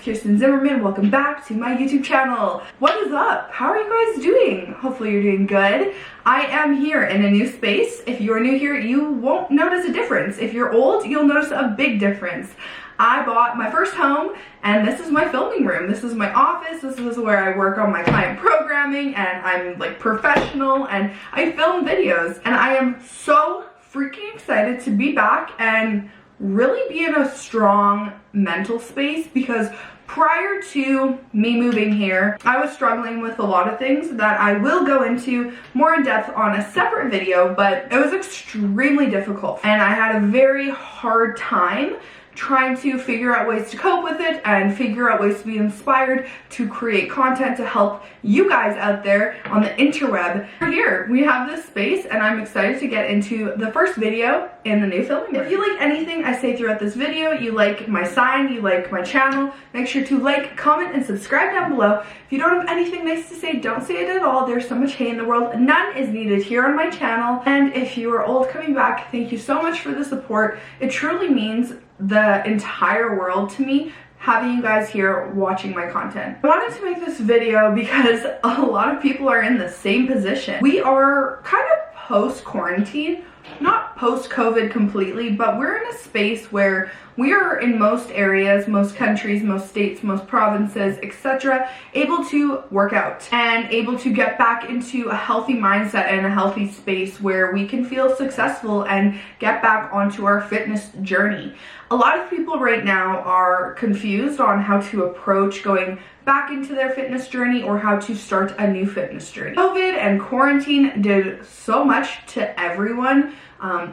Kirsten Zimmerman. Welcome back to my YouTube channel. What is up? How are you guys doing? Hopefully you're doing good. I am here in a new space. If you're new here, you won't notice a difference. If you're old, you'll notice a big difference. I bought my first home and this is my filming room. This is my office. This is where I work on my client programming and I'm like professional and I film videos. And I am so freaking excited to be back and really be in a strong mental space, because prior to me moving here, I was struggling with a lot of things that I will go into more in depth on a separate video, but it was extremely difficult and I had a very hard time trying to figure out ways to cope with it and figure out ways to be inspired to create content to help you guys out there on the interweb. Here we have this space and I'm excited to get into the first video in the new filming room. If you like anything I say throughout this video, you like my sign, you like my channel, make sure to like, comment, and subscribe down below. If you don't have anything nice to say, don't say it at all. There's so much hate in the world. None is needed here on my channel. And if you are old coming back, thank you so much for the support. It truly means the entire world to me having you guys here watching my content. I wanted to make this video because a lot of people are in the same position. We are kind of post-quarantine, not post-COVID completely, but we're in a space where we are in most areas, most countries, most states, most provinces, etc., able to work out and able to get back into a healthy mindset and a healthy space where we can feel successful and get back onto our fitness journey. A lot of people right now are confused on how to approach going back into their fitness journey or how to start a new fitness journey. COVID and quarantine did so much to everyone,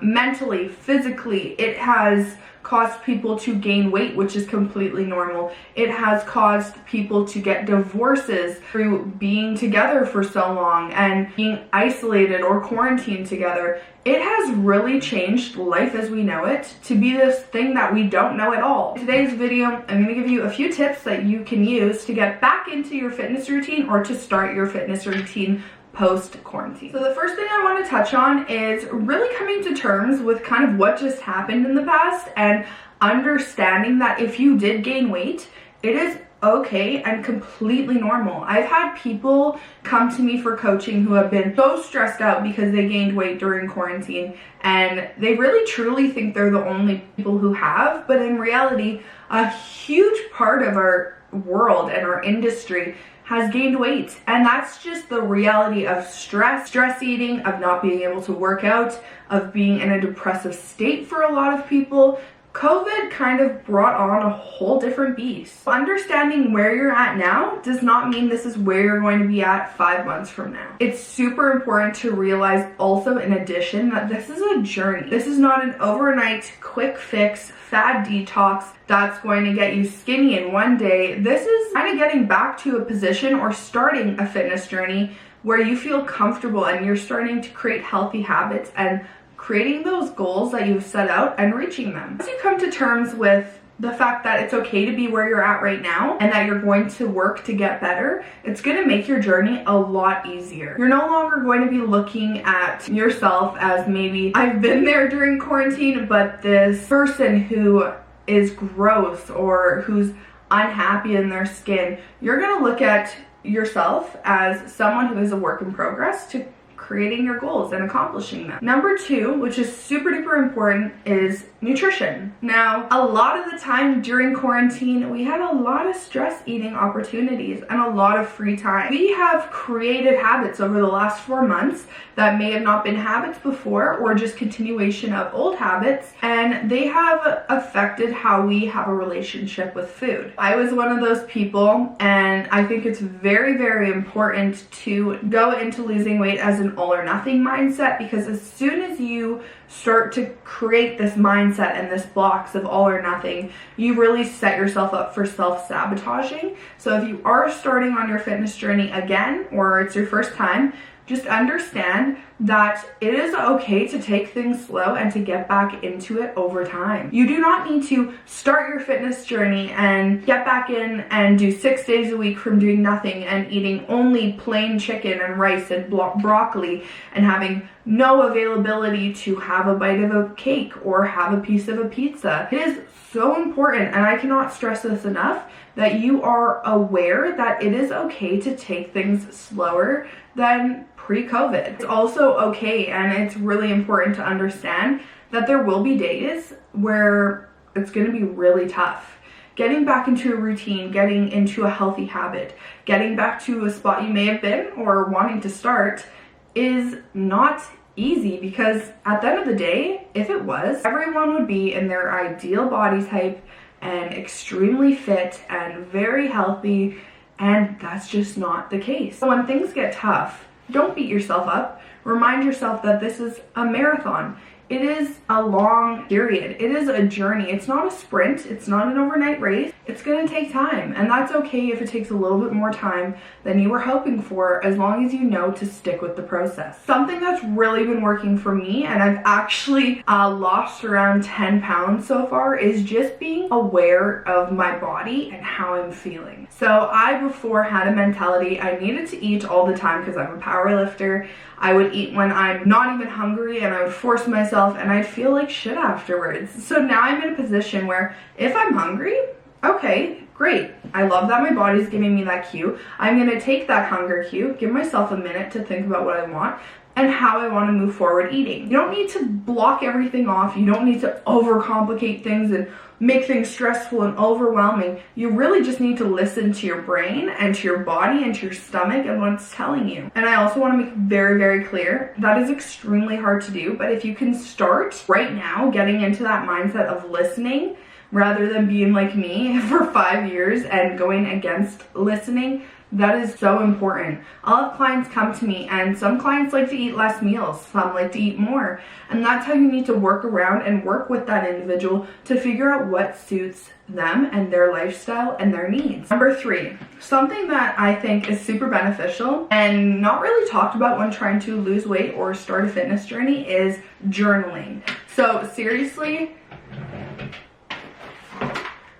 mentally, physically. It has caused people to gain weight, which is completely normal. It has caused people to get divorces through being together for so long and being isolated or quarantined together. It has really changed life as we know it to be this thing that we don't know at all. In today's video, I'm going to give you a few tips that you can use to get back into your fitness routine or to start your fitness routine post-quarantine. So the first thing I want to touch on is really coming to terms with kind of what just happened in the past and understanding that if you did gain weight, it is okay and completely normal. I've had people come to me for coaching who have been so stressed out because they gained weight during quarantine and they really truly think they're the only people who have, but in reality, a huge part of our world and our industry has gained weight, and that's just the reality of stress eating, of not being able to work out, of being in a depressive state for a lot of people. COVID kind of brought on a whole different beast. Understanding where you're at now does not mean this is where you're going to be at 5 months from now. It's super important to realize also, in addition, that this is a journey. This is not an overnight quick fix fad detox that's going to get you skinny in one day. This is kind of getting back to a position or starting a fitness journey where you feel comfortable and you're starting to create healthy habits and creating those goals that you've set out and reaching them. Once you come to terms with the fact that it's okay to be where you're at right now and that you're going to work to get better, it's going to make your journey a lot easier. You're no longer going to be looking at yourself as maybe I've been there during quarantine, but this person who is gross or who's unhappy in their skin. You're going to look at yourself as someone who is a work in progress to creating your goals and accomplishing them. Number 2, which is super duper important, is nutrition. Now, a lot of the time during quarantine, we had a lot of stress eating opportunities and a lot of free time. We have created habits over the last 4 months that may have not been habits before or just continuation of old habits, and they have affected how we have a relationship with food. I was one of those people, and I think it's very, very important to go into losing weight as an all or nothing mindset, because as soon as you start to create this mindset and this box of all or nothing, you really set yourself up for self-sabotaging. So if you are starting on your fitness journey again, or it's your first time, just understand that it is okay to take things slow and to get back into it over time. You do not need to start your fitness journey and get back in and do 6 days a week from doing nothing and eating only plain chicken and rice and broccoli and having no availability to have a bite of a cake or have a piece of a pizza. It is so important, and I cannot stress this enough, that you are aware that it is okay to take things slower than pre-COVID. It's also okay, and it's really important to understand that there will be days where it's going to be really tough. Getting back into a routine, getting into a healthy habit, getting back to a spot you may have been or wanting to start is not easy, because at the end of the day, if it was, everyone would be in their ideal body type and extremely fit and very healthy, and that's just not the case. So when things get tough, don't beat yourself up. Remind yourself that this is a marathon. It is a long period. It is a journey. It's not a sprint. It's not an overnight race. It's going to take time, and that's okay if it takes a little bit more time than you were hoping for, as long as you know to stick with the process. Something that's really been working for me, and I've actually lost around 10 pounds so far, is just being aware of my body and how I'm feeling. So I before had a mentality I needed to eat all the time because I'm a power lifter. I would eat when I'm not even hungry, and I would force myself, and I'd feel like shit afterwards. So now I'm in a position where if I'm hungry, okay, great. I love that my body's giving me that cue. I'm gonna take that hunger cue, give myself a minute to think about what I want and how I want to move forward eating. You don't need to block everything off. You don't need to overcomplicate things and make things stressful and overwhelming. You really just need to listen to your brain and to your body and to your stomach and what it's telling you. And I also want to make very, very clear, that is extremely hard to do, but if you can start right now getting into that mindset of listening, rather than being like me for 5 years and going against listening, that is so important. I'll have clients come to me, and some clients like to eat less meals, some like to eat more, and that's how you need to work around and work with that individual to figure out what suits them and their lifestyle and their needs. Number 3, something that I think is super beneficial and not really talked about when trying to lose weight or start a fitness journey is journaling. So seriously,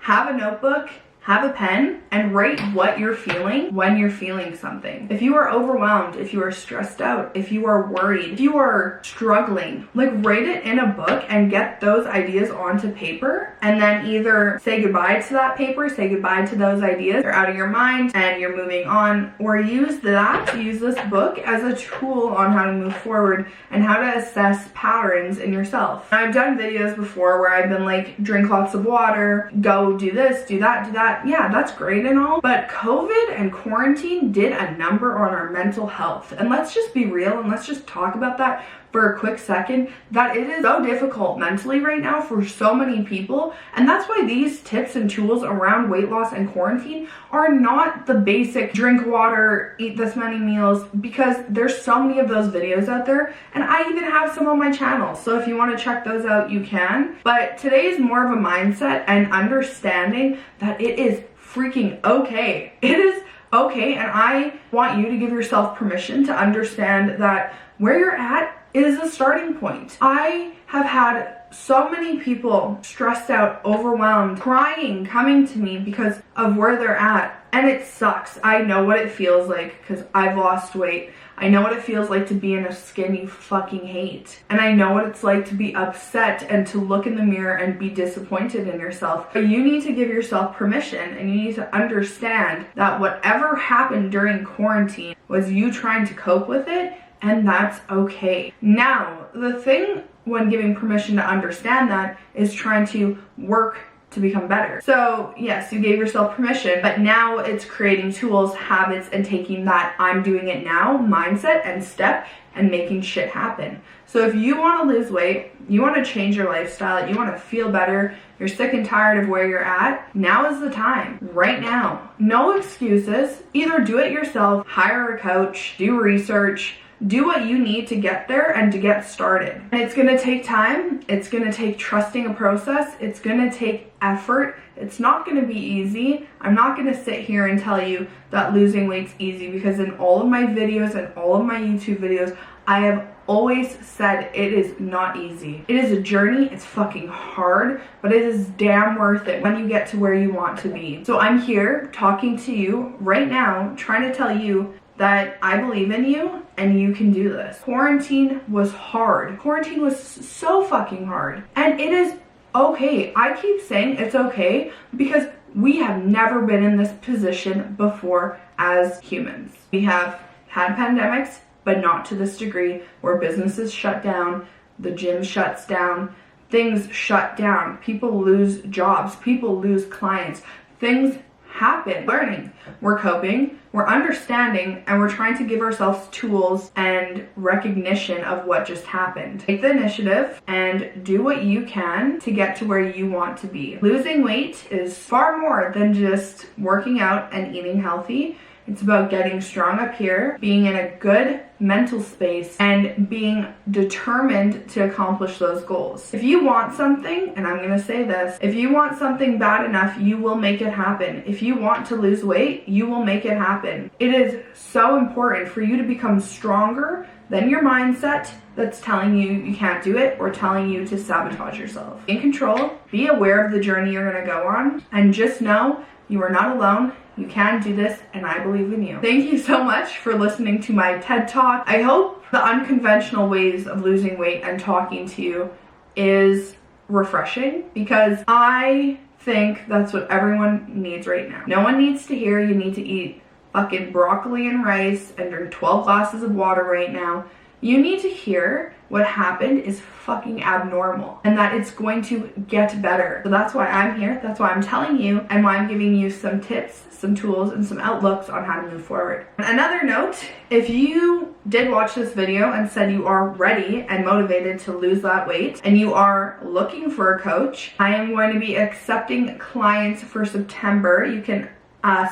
have a notebook, have a pen, and write what you're feeling when you're feeling something. If you are overwhelmed, if you are stressed out, if you are worried, if you are struggling, like write it in a book and get those ideas onto paper, and then either say goodbye to that paper, say goodbye to those ideas, they're out of your mind and you're moving on, or use this book as a tool on how to move forward and how to assess patterns in yourself. I've done videos before where I've been like, drink lots of water, go do this, do that, do that. Yeah, that's great and all, but COVID and quarantine did a number on our mental health. And let's just be real and let's just talk about that for a quick second, that it is so difficult mentally right now for so many people. And that's why these tips and tools around weight loss and quarantine are not the basic drink water, eat this many meals, because there's so many of those videos out there, and I even have some on my channel. So if you want to check those out, you can. But today is more of a mindset and understanding that it is freaking okay. It is okay, and I want you to give yourself permission to understand that where you're at is a starting point. I have had so many people stressed out, overwhelmed, crying, coming to me because of where they're at, and it sucks. I know what it feels like because I've lost weight. I know what it feels like to be in a skin you fucking hate. And I know what it's like to be upset and to look in the mirror and be disappointed in yourself. But you need to give yourself permission, and you need to understand that whatever happened during quarantine was you trying to cope with it, and that's okay. Now, the thing when giving permission to understand that is trying to work to become better. So yes, you gave yourself permission, but now it's creating tools, habits, and taking that I'm doing it now mindset and step and making shit happen. So if you want to lose weight, you want to change your lifestyle, you want to feel better, you're sick and tired of where you're at, now is the time. Right now. No excuses. Either do it yourself, hire a coach, do research, do what you need to get there and to get started. And it's gonna take time, it's gonna take trusting a process, it's gonna take effort, it's not gonna be easy. I'm not gonna sit here and tell you that losing weight's easy, because in all of my videos and all of my YouTube videos, I have always said it is not easy. It is a journey, it's fucking hard, but it is damn worth it when you get to where you want to be. So I'm here talking to you right now, trying to tell you that I believe in you and you can do this. Quarantine was hard. Quarantine was so fucking hard. And it is okay. I keep saying it's okay because we have never been in this position before as humans. We have had pandemics, but not to this degree, where businesses shut down, the gym shuts down, things shut down, people lose jobs, people lose clients, things happen. Learning, we're coping, we're understanding, and we're trying to give ourselves tools and recognition of what just happened. Take the initiative and do what you can to get to where you want to be. Losing weight is far more than just working out and eating healthy. It's about getting strong up here, being in a good mental space, and being determined to accomplish those goals. If you want something, and I'm gonna say this, if you want something bad enough, you will make it happen. If you want to lose weight, you will make it happen. It is so important for you to become stronger than your mindset that's telling you you can't do it or telling you to sabotage yourself. Be in control, be aware of the journey you're gonna go on, and just know you are not alone. You can do this, and I believe in you. Thank you so much for listening to my TED Talk. I hope the unconventional ways of losing weight and talking to you is refreshing, because I think that's what everyone needs right now. No one needs to hear you need to eat fucking broccoli and rice and drink 12 glasses of water right now. You need to hear what happened is fucking abnormal and that it's going to get better. So that's why I'm here. That's why I'm telling you, and why I'm giving you some tips, some tools, and some outlooks on how to move forward. Another note, if you did watch this video and said you are ready and motivated to lose that weight and you are looking for a coach, I am going to be accepting clients for September. You can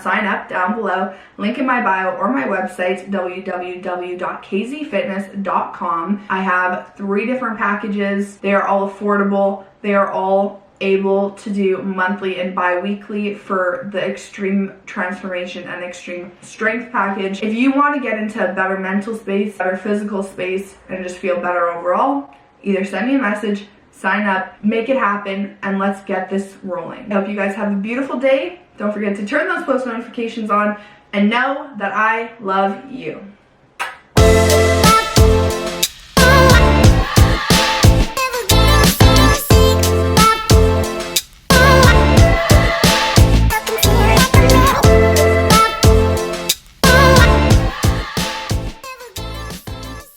sign up down below, link in my bio or my website, www.kzeefitness.com. I have 3 different packages. They are all affordable. They are all able to do monthly and bi-weekly for the extreme transformation and extreme strength package. If you want to get into a better mental space, better physical space, and just feel better overall, either send me a message, sign up, make it happen, and let's get this rolling. I hope you guys have a beautiful day. Don't forget to turn those post notifications on and know that I love you.